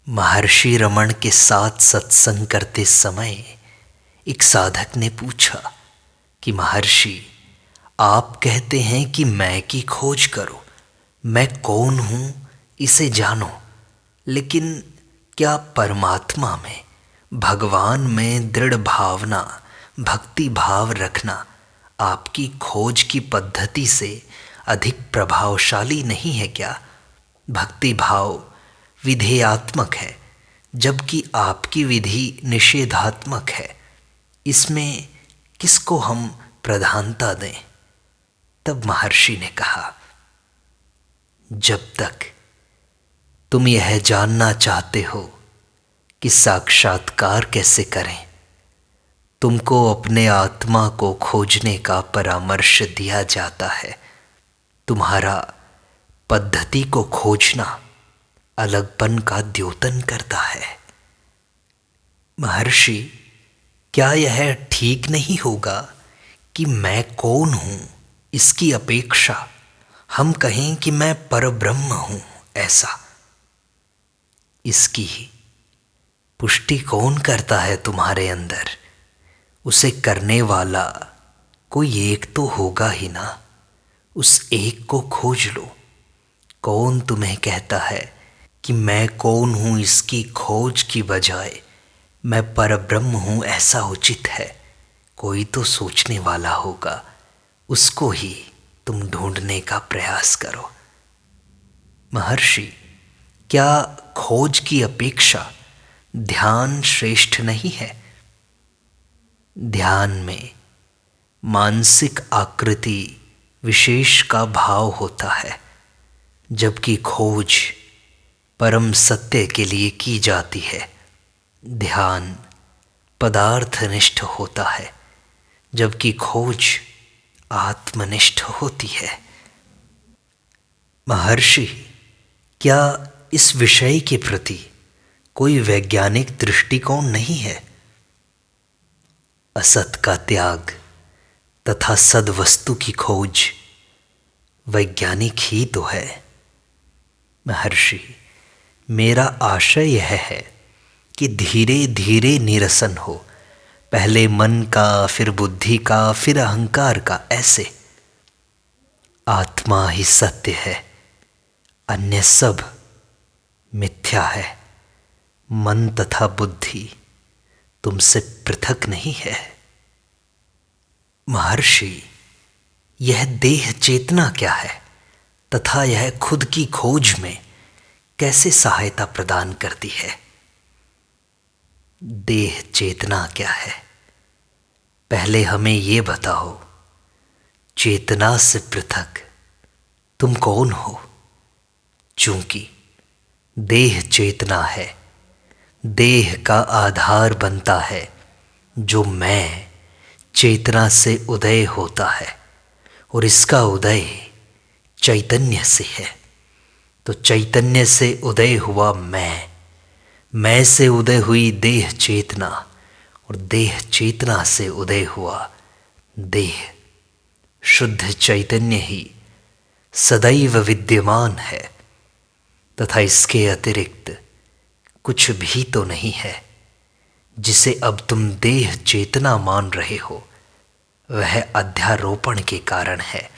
महर्षि रमण के साथ सत्संग करते समय एक साधक ने पूछा कि महर्षि, आप कहते हैं कि मैं की खोज करो, मैं कौन हूँ इसे जानो, लेकिन क्या परमात्मा में, भगवान में दृढ़ भावना, भक्ति भाव रखना आपकी खोज की पद्धति से अधिक प्रभावशाली नहीं है क्या? भक्ति भाव विधेयात्मक है, जबकि आपकी विधि निषेधात्मक है। इसमें किसको हम प्रधानता दें? तब महर्षि ने कहा, जब तक तुम यह जानना चाहते हो कि साक्षात्कार कैसे करें, तुमको अपने आत्मा को खोजने का परामर्श दिया जाता है। तुम्हारा पद्धति को खोजना अलगपन का द्योतन करता है। महर्षि, क्या यह ठीक नहीं होगा कि मैं कौन हूँ इसकी अपेक्षा हम कहें कि मैं परब्रह्म हूँ ऐसा? इसकी पुष्टि कौन करता है तुम्हारे अंदर? उसे करने वाला कोई एक तो होगा ही ना। उस एक को खोज लो। कौन तुम्हें कहता है कि मैं कौन हूँ इसकी खोज की बजाय मैं परब्रह्म हूँ ऐसा उचित है? कोई तो सोचने वाला होगा, उसको ही तुम ढूंढने का प्रयास करो। महर्षि, क्या खोज की अपेक्षा ध्यान श्रेष्ठ नहीं है? ध्यान में मानसिक आकृति विशेष का भाव होता है, जबकि खोज परम सत्य के लिए की जाती है। ध्यान पदार्थनिष्ठ होता है, जबकि खोज आत्मनिष्ठ होती है। महर्षि, क्या इस विषय के प्रति कोई वैज्ञानिक दृष्टिकोण नहीं है? असत का त्याग तथा सद्वस्तु की खोज वैज्ञानिक ही तो है। महर्षि, मेरा आशय यह है कि धीरे धीरे निरसन हो, पहले मन का, फिर बुद्धि का, फिर अहंकार का, ऐसे। आत्मा ही सत्य है, अन्य सब मिथ्या है। मन तथा बुद्धि तुमसे पृथक नहीं है। महर्षि, यह देह चेतना क्या है तथा यह खुद की खोज में कैसे सहायता प्रदान करती है? देह चेतना क्या है, पहले हमें ये बताओ। चेतना से पृथक तुम कौन हो? चूंकि देह चेतना है, देह का आधार बनता है जो मैं चेतना से उदय होता है, और इसका उदय चैतन्य से है। तो चैतन्य से उदय हुआ मैं से उदय हुई देह चेतना, और देह चेतना से उदय हुआ देह। शुद्ध चैतन्य ही सदैव विद्यमान है, तथा इसके अतिरिक्त कुछ भी तो नहीं है। जिसे अब तुम देह चेतना मान रहे हो, वह अध्यारोपण के कारण है।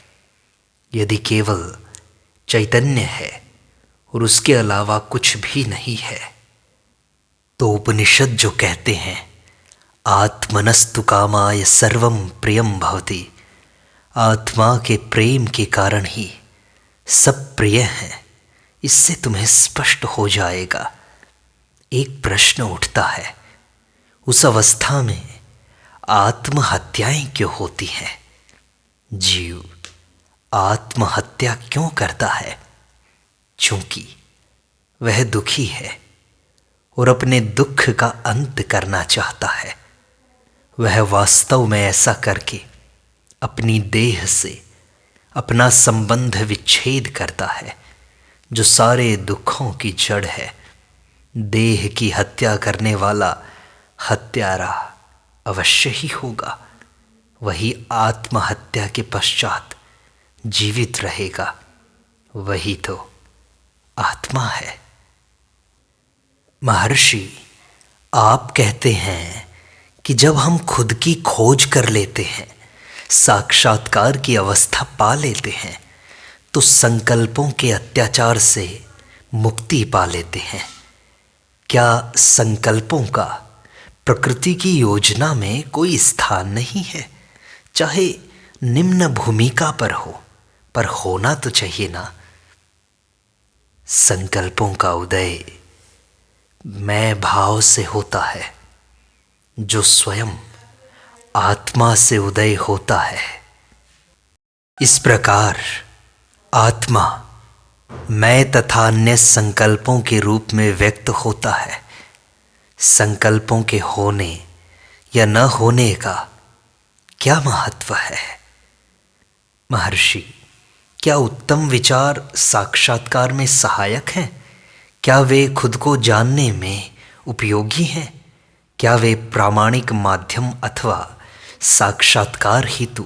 यदि केवल चैतन्य है और उसके अलावा कुछ भी नहीं है, तो उपनिषद जो कहते हैं आत्मनस्तु कामाय सर्वम प्रियम भवति, आत्मा के प्रेम के कारण ही सब प्रिय हैं, इससे तुम्हें स्पष्ट हो जाएगा। एक प्रश्न उठता है, उस अवस्था में आत्महत्याएं क्यों होती हैं? जीव आत्महत्या क्यों करता है? चूंकि वह दुखी है और अपने दुख का अंत करना चाहता है। वह वास्तव में ऐसा करके अपनी देह से अपना संबंध विच्छेद करता है, जो सारे दुखों की जड़ है। देह की हत्या करने वाला हत्यारा अवश्य ही होगा, वही आत्महत्या के पश्चात जीवित रहेगा, वही तो आत्मा है। महर्षि, आप कहते हैं कि जब हम खुद की खोज कर लेते हैं, साक्षात्कार की अवस्था पा लेते हैं, तो संकल्पों के अत्याचार से मुक्ति पा लेते हैं। क्या संकल्पों का प्रकृति की योजना में कोई स्थान नहीं है? चाहे निम्न भूमिका पर हो, पर होना तो चाहिए ना। संकल्पों का उदय मैं भाव से होता है, जो स्वयं आत्मा से उदय होता है। इस प्रकार आत्मा मैं तथा अन्य संकल्पों के रूप में व्यक्त होता है। संकल्पों के होने या न होने का क्या महत्व है? महर्षि, क्या उत्तम विचार साक्षात्कार में सहायक हैं? क्या वे खुद को जानने में उपयोगी हैं? क्या वे प्रामाणिक माध्यम अथवा साक्षात्कार हेतु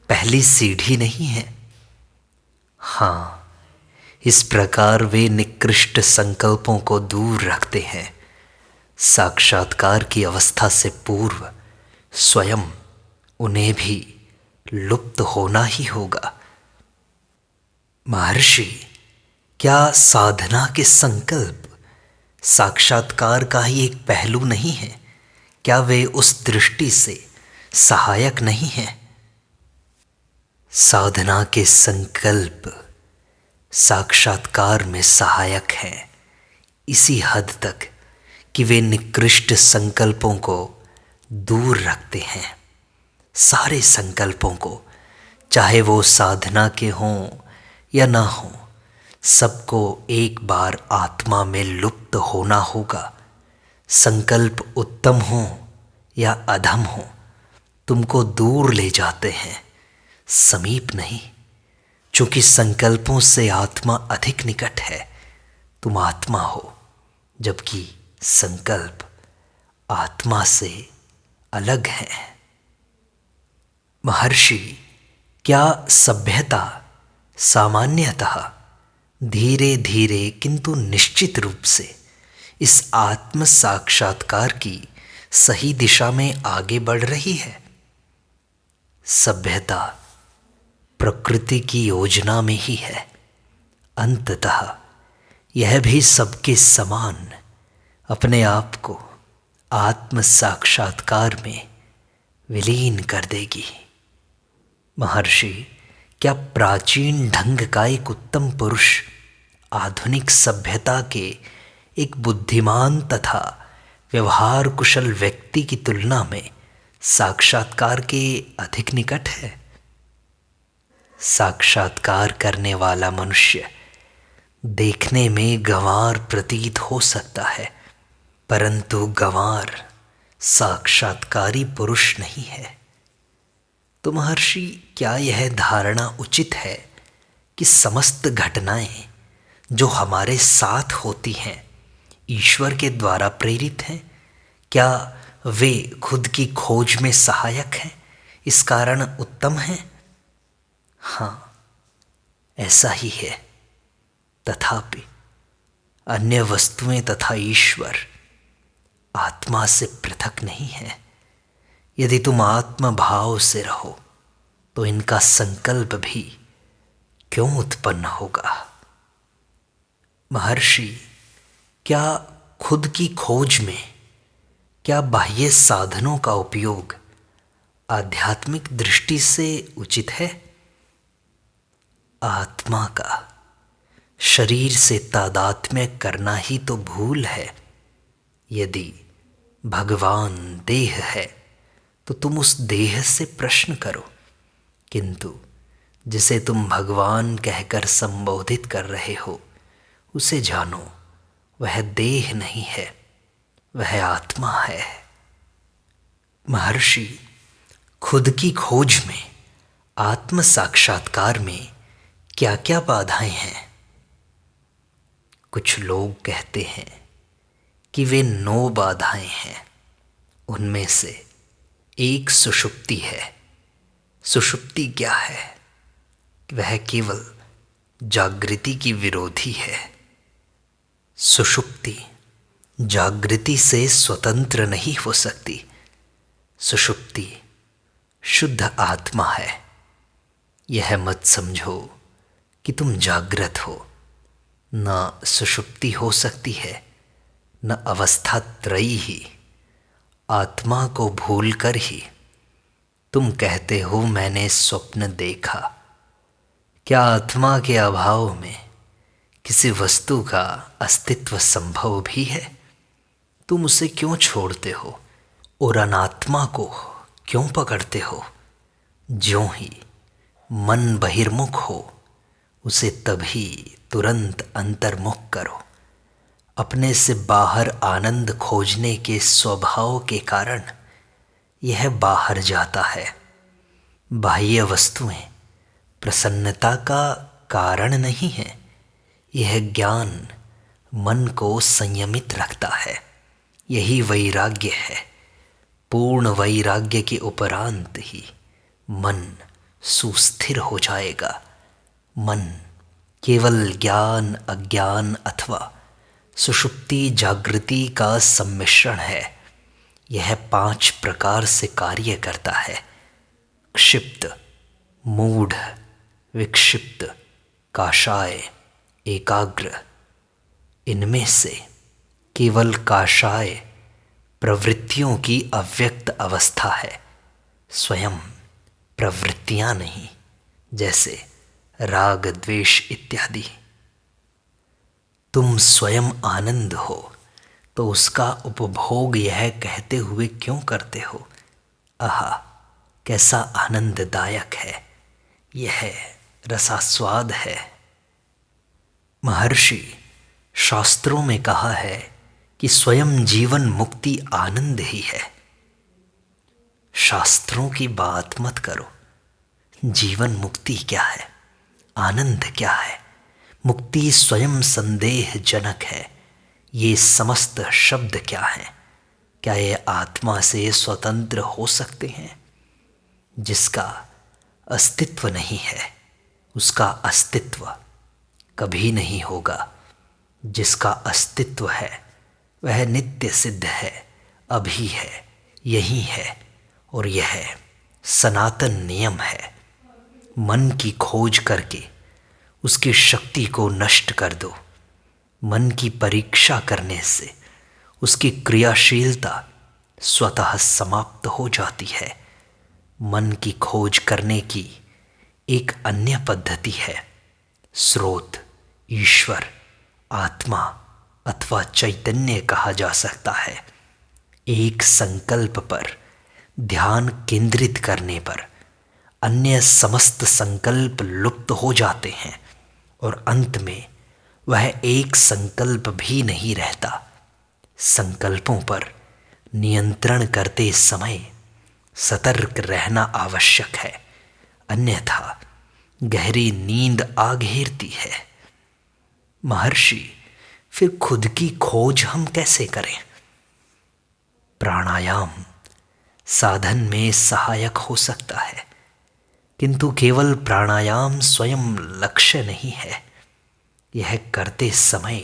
पहली सीढ़ी नहीं है? हाँ, इस प्रकार वे निकृष्ट संकल्पों को दूर रखते हैं। साक्षात्कार की अवस्था से पूर्व स्वयं उन्हें भी लुप्त होना ही होगा। महर्षि, क्या साधना के संकल्प साक्षात्कार का ही एक पहलू नहीं है? क्या वे उस दृष्टि से सहायक नहीं हैं? साधना के संकल्प साक्षात्कार में सहायक हैं, इसी हद तक कि वे निकृष्ट संकल्पों को दूर रखते हैं। सारे संकल्पों को, चाहे वो साधना के हों या ना हों, सबको एक बार आत्मा में लुप्त होना होगा। संकल्प उत्तम हो या अधम हो, तुमको दूर ले जाते हैं, समीप नहीं। चूंकि संकल्पों से आत्मा अधिक निकट है, तुम आत्मा हो, जबकि संकल्प आत्मा से अलग है। महर्षि, क्या सभ्यता सामान्यतः धीरे धीरे किंतु निश्चित रूप से इस आत्म साक्षात्कार की सही दिशा में आगे बढ़ रही है? सभ्यता प्रकृति की योजना में ही है। अंततः यह भी सबके समान अपने आप को आत्म साक्षात्कार में विलीन कर देगी। महर्षि, क्या प्राचीन ढंग का एक उत्तम पुरुष आधुनिक सभ्यता के एक बुद्धिमान तथा व्यवहार कुशल व्यक्ति की तुलना में साक्षात्कार के अधिक निकट है? साक्षात्कार करने वाला मनुष्य देखने में गंवार प्रतीत हो सकता है, परंतु गंवार साक्षात्कारी पुरुष नहीं है। तो महर्षि, क्या यह धारणा उचित है कि समस्त घटनाएं जो हमारे साथ होती हैं ईश्वर के द्वारा प्रेरित हैं? क्या वे खुद की खोज में सहायक हैं, इस कारण उत्तम हैं? हाँ, ऐसा ही है। तथापि अन्य वस्तुएं तथा ईश्वर आत्मा से पृथक नहीं है। यदि तुम आत्म भाव से रहो तो इनका संकल्प भी क्यों उत्पन्न होगा? महर्षि, क्या खुद की खोज में क्या बाह्य साधनों का उपयोग आध्यात्मिक दृष्टि से उचित है? आत्मा का शरीर से तादात्म्य करना ही तो भूल है। यदि भगवान देह है तो तुम उस देह से प्रश्न करो, किंतु जिसे तुम भगवान कहकर संबोधित कर रहे हो उसे जानो, वह देह नहीं है, वह आत्मा है। महर्षि, खुद की खोज में आत्म साक्षात्कार में क्या क्या बाधाएं हैं? कुछ लोग कहते हैं कि वे 9 बाधाएं हैं। उनमें से एक सुषुप्ति है। सुषुप्ति क्या है? वह केवल जागृति की विरोधी है। सुषुप्ति जागृति से स्वतंत्र नहीं हो सकती। सुषुप्ति शुद्ध आत्मा है। यह मत समझो कि तुम जागृत हो। न सुषुप्ति हो सकती है, न अवस्था त्रयी ही। आत्मा को भूलकर ही तुम कहते हो मैंने स्वप्न देखा। क्या आत्मा के अभाव में किसी वस्तु का अस्तित्व संभव भी है? तुम उसे क्यों छोड़ते हो और अनात्मा को क्यों पकड़ते हो? ज्यों ही मन बहिर्मुख हो, उसे तभी तुरंत अंतर्मुख करो। अपने से बाहर आनंद खोजने के स्वभाव के कारण यह बाहर जाता है। बाह्य वस्तुएं प्रसन्नता का कारण नहीं है। यह ज्ञान मन को संयमित रखता है। यही वैराग्य है। पूर्ण वैराग्य के उपरांत ही मन सुस्थिर हो जाएगा। मन केवल ज्ञान, अज्ञान अथवा सुषुप्ति जागृति का सम्मिश्रण है। यह 5 प्रकार से कार्य करता है: क्षिप्त, मूढ़, विक्षिप्त, काषाय, एकाग्र। इनमें से केवल काषाय प्रवृत्तियों की अव्यक्त अवस्था है, स्वयं प्रवृत्तियां नहीं, जैसे राग, द्वेष इत्यादि। तुम स्वयं आनंद हो तो उसका उपभोग यह कहते हुए क्यों करते हो, आहा कैसा आनंददायक है, यह रसास्वाद है। महर्षि शास्त्रों में कहा है कि स्वयं जीवन मुक्ति आनंद ही है। शास्त्रों की बात मत करो। जीवन मुक्ति क्या है, आनंद क्या है? मुक्ति स्वयं संदेहजनक है। ये समस्त शब्द क्या हैं? क्या ये आत्मा से स्वतंत्र हो सकते हैं? जिसका अस्तित्व नहीं है, उसका अस्तित्व कभी नहीं होगा। जिसका अस्तित्व है वह नित्य सिद्ध है, अभी है, यही है, और यह सनातन नियम है। मन की खोज करके उसकी शक्ति को नष्ट कर दो। मन की परीक्षा करने से उसकी क्रियाशीलता स्वतः समाप्त हो जाती है। मन की खोज करने की एक अन्य पद्धति है। स्रोत, ईश्वर, आत्मा अथवा चैतन्य कहा जा सकता है। एक संकल्प पर ध्यान केंद्रित करने पर अन्य समस्त संकल्प लुप्त हो जाते हैं और अंत में वह एक संकल्प भी नहीं रहता। संकल्पों पर नियंत्रण करते समय सतर्क रहना आवश्यक है, अन्यथा गहरी नींद आ घेरती है। महर्षि, फिर खुद की खोज हम कैसे करें? प्राणायाम साधन में सहायक हो सकता है, किंतु केवल प्राणायाम स्वयं लक्ष्य नहीं है। यह करते समय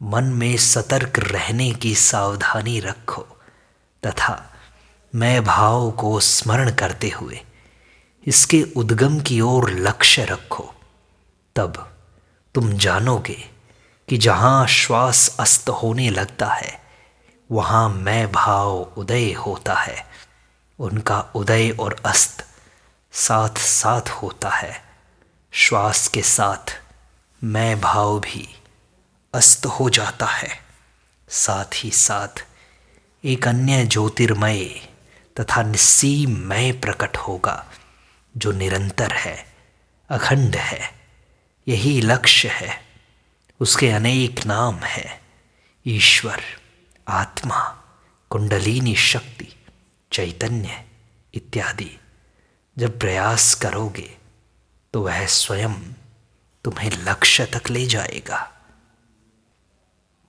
मन में सतर्क रहने की सावधानी रखो तथा मैं भाव को स्मरण करते हुए इसके उद्गम की ओर लक्ष्य रखो। तब तुम जानोगे कि जहाँ श्वास अस्त होने लगता है वहाँ मैं भाव उदय होता है। उनका उदय और अस्त साथ साथ होता है। श्वास के साथ मैं भाव भी अस्त हो जाता है। साथ ही साथ एक अन्य ज्योतिर्मय तथा निस्सीम मय प्रकट होगा जो निरंतर है, अखंड है। यही लक्ष्य है। उसके अनेक नाम हैं: ईश्वर, आत्मा, कुंडलिनी शक्ति, चैतन्य इत्यादि। जब प्रयास करोगे तो वह स्वयं तुम्हें लक्ष्य तक ले जाएगा।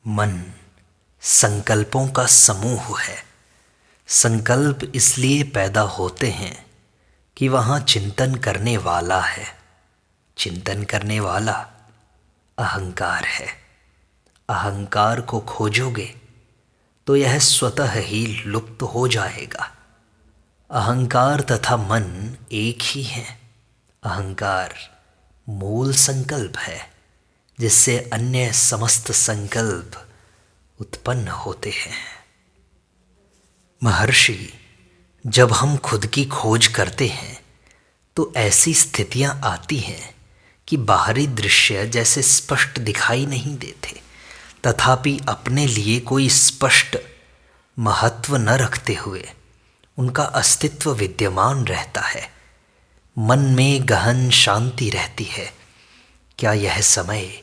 मन संकल्पों का समूह है। संकल्प इसलिए पैदा होते हैं कि वहाँ चिंतन करने वाला है। चिंतन करने वाला अहंकार है। अहंकार को खोजोगे तो यह स्वतः ही लुप्त हो जाएगा। अहंकार तथा मन एक ही है। अहंकार मूल संकल्प है जिससे अन्य समस्त संकल्प उत्पन्न होते हैं। महर्षि, जब हम खुद की खोज करते हैं तो ऐसी स्थितियां आती हैं कि बाहरी दृश्य जैसे स्पष्ट दिखाई नहीं देते, तथापि अपने लिए कोई स्पष्ट महत्व न रखते हुए उनका अस्तित्व विद्यमान रहता है। मन में गहन शांति रहती है। क्या यह समय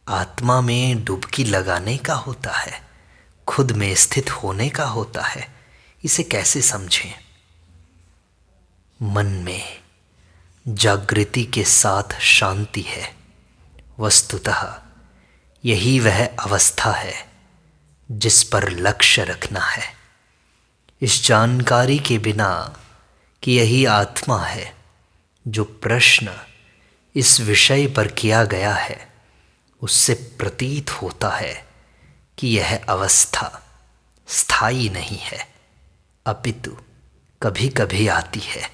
आत्मा में डुबकी लगाने का होता है, खुद में स्थित होने का होता है? इसे कैसे समझें? मन में जागृति के साथ शांति है। वस्तुतः यही वह अवस्था है जिस पर लक्ष्य रखना है। इस जानकारी के बिना कि यही आत्मा है जो प्रश्न इस विषय पर किया गया है, उससे प्रतीत होता है कि यह अवस्था स्थायी नहीं है, अपितु कभी कभी आती है।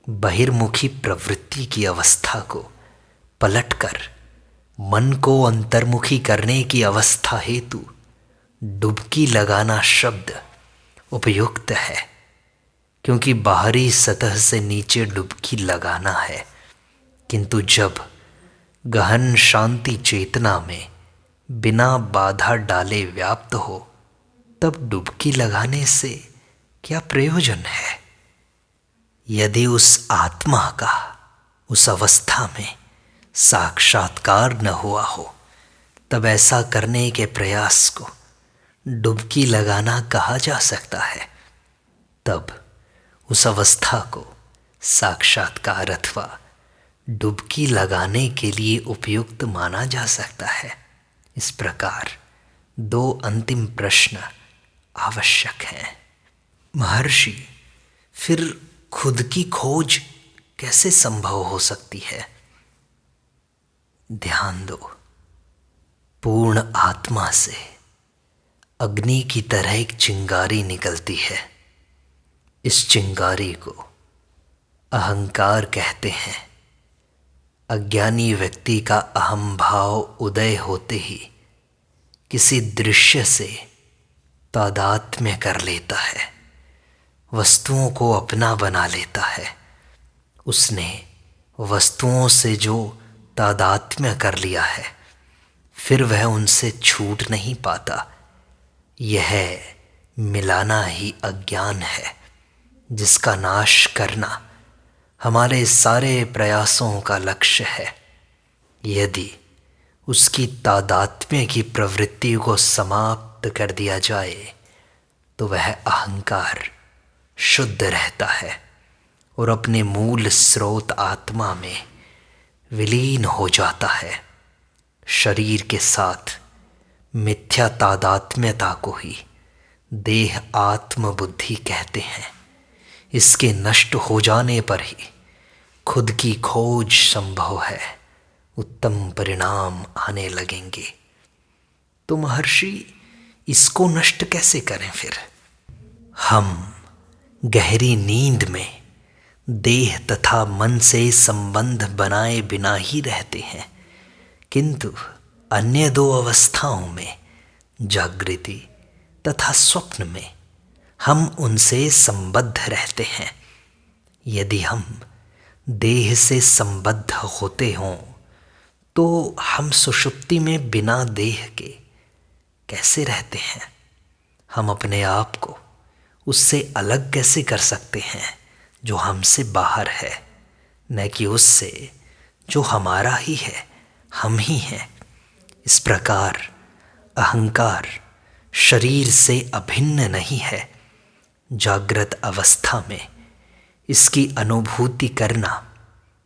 बहिर्मुखी प्रवृत्ति की अवस्था को पलटकर मन को अंतर्मुखी करने की अवस्था हेतु डुबकी लगाना शब्द उपयुक्त है, क्योंकि बाहरी सतह से नीचे डुबकी लगाना है। किंतु जब गहन शांति चेतना में बिना बाधा डाले व्याप्त हो, तब डुबकी लगाने से क्या प्रयोजन है? यदि उस आत्मा का उस अवस्था में साक्षात्कार न हुआ हो, तब ऐसा करने के प्रयास को डुबकी लगाना कहा जा सकता है। तब उस अवस्था को साक्षात्कार अथवा डुबकी लगाने के लिए उपयुक्त माना जा सकता है। इस प्रकार दो अंतिम प्रश्न आवश्यक हैं। महर्षि, फिर खुद की खोज कैसे संभव हो सकती है? ध्यान दो, पूर्ण आत्मा से अग्नि की तरह एक चिंगारी निकलती है। इस चिंगारी को अहंकार कहते हैं। अज्ञानी व्यक्ति का अहम भाव उदय होते ही किसी दृश्य से तादात्म्य कर लेता है, वस्तुओं को अपना बना लेता है। उसने वस्तुओं से जो तादात्म्य कर लिया है, फिर वह उनसे छूट नहीं पाता। यह मिलाना ही अज्ञान है, जिसका नाश करना हमारे सारे प्रयासों का लक्ष्य है। यदि उसकी तादात्म्य की प्रवृत्ति को समाप्त कर दिया जाए तो वह अहंकार शुद्ध रहता है और अपने मूल स्रोत आत्मा में विलीन हो जाता है। शरीर के साथ मिथ्या तादात्म्यता को ही देह आत्म बुद्धि कहते हैं। इसके नष्ट हो जाने पर ही खुद की खोज संभव है, उत्तम परिणाम आने लगेंगे। तो महर्षि, इसको नष्ट कैसे करें फिर? हम गहरी नींद में देह तथा मन से संबंध बनाए बिना ही रहते हैं, किंतु अन्य दो अवस्थाओं में, जागृति तथा स्वप्न में, हम उनसे संबद्ध रहते हैं। यदि हम देह से संबद्ध होते हों तो हम सुषुप्ति में बिना देह के कैसे रहते हैं? हम अपने आप को उससे अलग कैसे कर सकते हैं जो हमसे बाहर है, न कि उससे जो हमारा ही है, हम ही हैं। इस प्रकार अहंकार शरीर से अभिन्न नहीं है। जागृत अवस्था में इसकी अनुभूति करना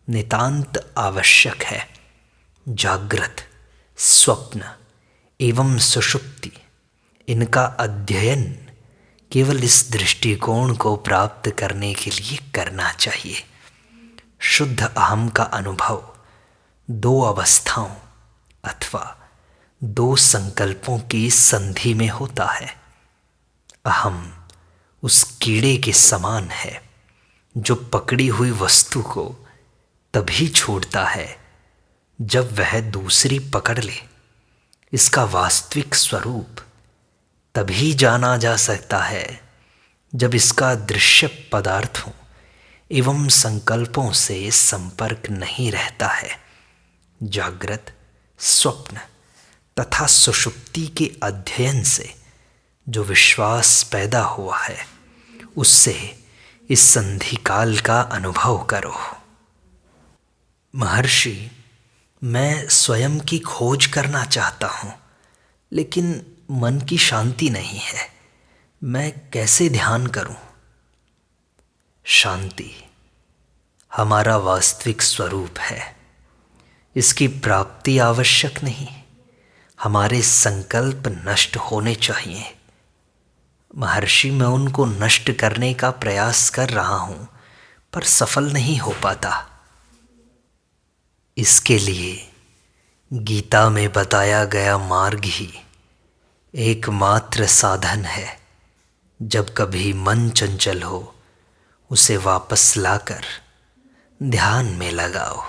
नितांत आवश्यक है। जागृत, स्वप्न एवं सुषुप्ति, इनका अध्ययन केवल इस दृष्टिकोण को प्राप्त करने के लिए करना चाहिए। शुद्ध अहम का अनुभव दो अवस्थाओं अथवा दो संकल्पों की संधि में होता है। अहम उस कीड़े के समान है जो पकड़ी हुई वस्तु को तभी छोड़ता है जब वह दूसरी पकड़ ले। इसका वास्तविक स्वरूप तभी जाना जा सकता है जब इसका दृश्य पदार्थों एवं संकल्पों से संपर्क नहीं रहता है। जागृत, स्वप्न तथा सुषुप्ति के अध्ययन से जो विश्वास पैदा हुआ है, उससे इस संधिकाल का अनुभव करो। महर्षि, मैं स्वयं की खोज करना चाहता हूँ, लेकिन मन की शांति नहीं है। मैं कैसे ध्यान करूं? शांति हमारा वास्तविक स्वरूप है। इसकी प्राप्ति आवश्यक नहीं। हमारे संकल्प नष्ट होने चाहिए। महर्षि, मैं उनको नष्ट करने का प्रयास कर रहा हूं, पर सफल नहीं हो पाता। इसके लिए गीता में बताया गया मार्ग ही एकमात्र साधन है। जब कभी मन चंचल हो, उसे वापस लाकर ध्यान में लगाओ।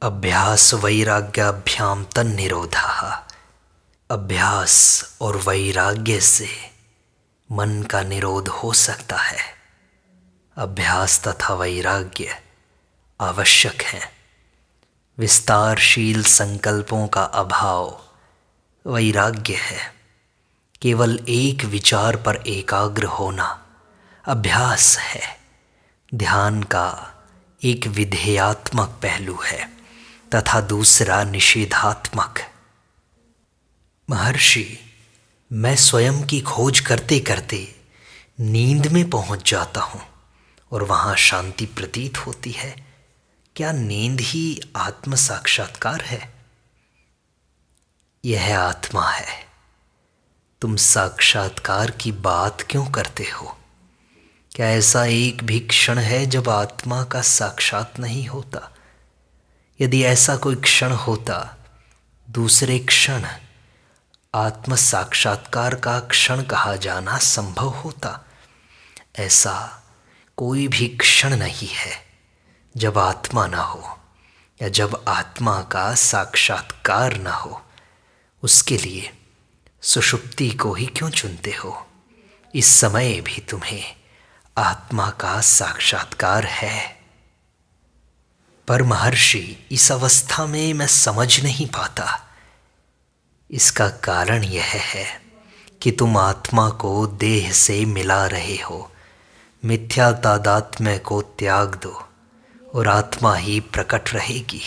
अभ्यास वैराग्याभ्याम तन्निरोधः। अभ्यास और वैराग्य से मन का निरोध हो सकता है। अभ्यास तथा वैराग्य आवश्यक है। विस्तारशील संकल्पों का अभाव वैराग्य है। केवल एक विचार पर एकाग्र होना अभ्यास है। ध्यान का एक विधेयात्मक पहलू है तथा दूसरा निषेधात्मक। महर्षि, मैं स्वयं की खोज करते करते नींद में पहुंच जाता हूं और वहां शांति प्रतीत होती है। क्या नींद ही आत्म साक्षात्कार है? यह आत्मा है। तुम साक्षात्कार की बात क्यों करते हो? क्या ऐसा एक भी क्षण है जब आत्मा का साक्षात नहीं होता? यदि ऐसा कोई क्षण होता, दूसरे क्षण आत्म साक्षात्कार का क्षण कहा जाना संभव होता। ऐसा कोई भी क्षण नहीं है जब आत्मा न हो या जब आत्मा का साक्षात्कार न हो। उसके लिए सुषुप्ति को ही क्यों चुनते हो? इस समय भी तुम्हें आत्मा का साक्षात्कार है। पर महर्षि, इस अवस्था में मैं समझ नहीं पाता। इसका कारण यह है कि तुम आत्मा को देह से मिला रहे हो। मिथ्या तादात्म्य को त्याग दो और आत्मा ही प्रकट रहेगी।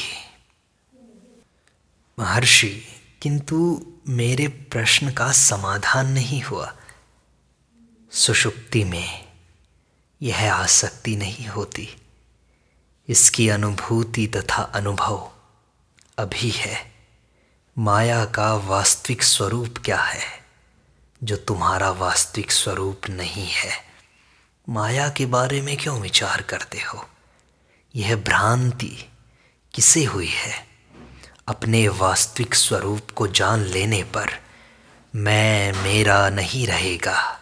महर्षि, किंतु मेरे प्रश्न का समाधान नहीं हुआ। सुषुप्ति में यह आसक्ति नहीं होती। इसकी अनुभूति तथा अनुभव अभी है। माया का वास्तविक स्वरूप क्या है जो तुम्हारा वास्तविक स्वरूप नहीं है? माया के बारे में क्यों विचार करते हो? यह भ्रांति किसे हुई है? अपने वास्तविक स्वरूप को जान लेने पर मैं मेरा नहीं रहेगा।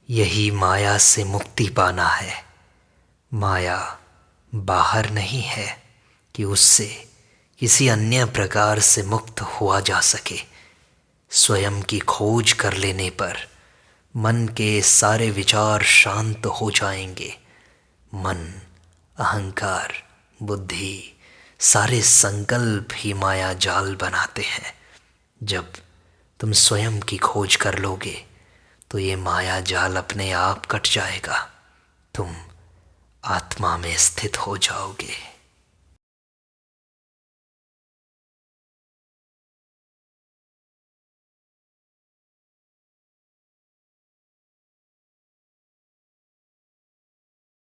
यही माया से मुक्ति पाना है। माया बाहर नहीं है कि उससे किसी अन्य प्रकार से मुक्त हुआ जा सके। स्वयं की खोज कर लेने पर मन के सारे विचार शांत हो जाएंगे। मन, अहंकार, बुद्धि, सारे संकल्प ही माया जाल बनाते हैं। जब तुम स्वयं की खोज कर लोगे तो ये माया जाल अपने आप कट जाएगा। तुम आत्मा में स्थित हो जाओगे।